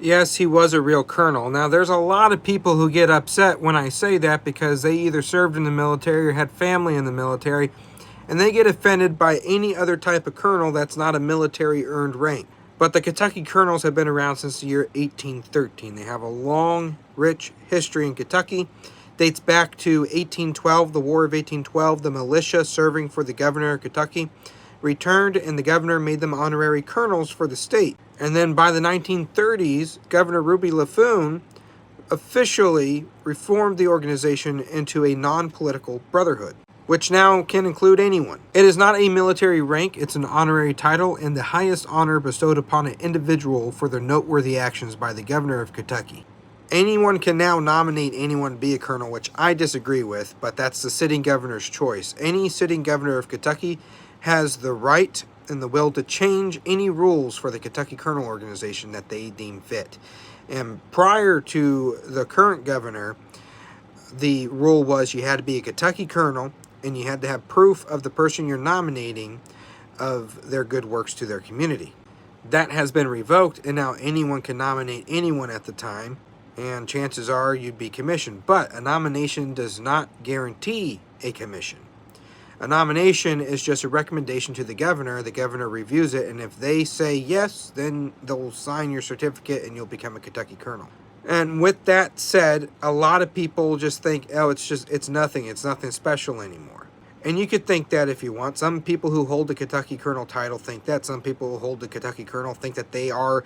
Yes, he was a real colonel. Now, there's a lot of people who get upset when I say that because they either served in the military or had family in the military, and they get offended by any other type of colonel that's not a military earned rank. But the Kentucky colonels have been around since the year 1813. They have a long, rich history in Kentucky. Dates back to 1812, the War of 1812. The militia serving for the governor of Kentucky returned, and the governor made them honorary colonels for the state. And then by the 1930s, Governor Ruby Laffoon officially reformed the organization into a non-political brotherhood, which now can include anyone. It is not a military rank, it's an honorary title and the highest honor bestowed upon an individual for their noteworthy actions by the governor of Kentucky. Anyone can now nominate anyone to be a colonel, which I disagree with, but that's the sitting governor's choice. Any sitting governor of Kentucky has the right and the will to change any rules for the Kentucky Colonel organization that they deem fit. And prior to the current governor, the rule was you had to be a Kentucky Colonel and you had to have proof of the person you're nominating of their good works to their community. That has been revoked, and now anyone can nominate anyone at the time, and chances are you'd be commissioned. But a nomination does not guarantee a commission. A nomination is just a recommendation to the governor. The governor reviews it, and if they say yes, then they'll sign your certificate and you'll become a Kentucky colonel. And with that said, a lot of people just think, oh, it's nothing special anymore. And you could think that if you want. Some people who hold the Kentucky colonel title think that. Some people who hold the Kentucky colonel think that they are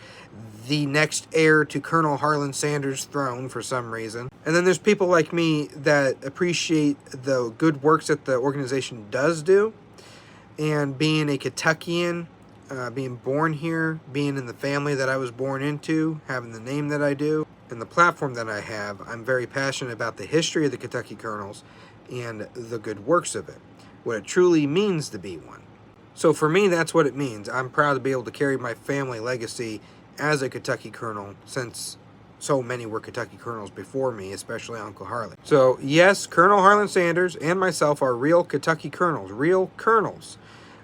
the next heir to Colonel Harlan Sanders' throne for some reason. And then there's people like me that appreciate the good works that the organization does do. And being a Kentuckian, being born here, being in the family that I was born into, having the name that I do, and the platform that I have, I'm very passionate about the history of the Kentucky Colonels and the good works of it, what it truly means to be one. So for me, that's what it means. I'm proud to be able to carry my family legacy as a Kentucky Colonel, since so many were Kentucky Colonels before me, especially Uncle Harlan. So yes, Colonel Harlan Sanders and myself are real Kentucky Colonels,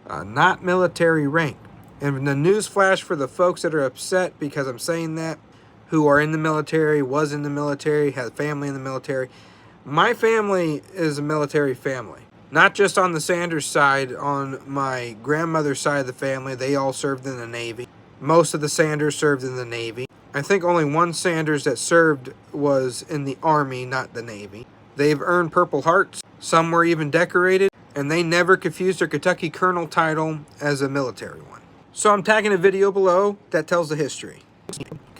not military rank. And the news flash for the folks that are upset because I'm saying that, who are in the military, was in the military, had family in the military. My family is a military family. Not just on the Sanders side, on my grandmother's side of the family, they all served in the Navy. Most of the Sanders served in the Navy. I think only one Sanders that served was in the Army, not the Navy. They've earned Purple Hearts. Some were even decorated, and they never confused their Kentucky Colonel title as a military one. So I'm tagging a video below that tells the history.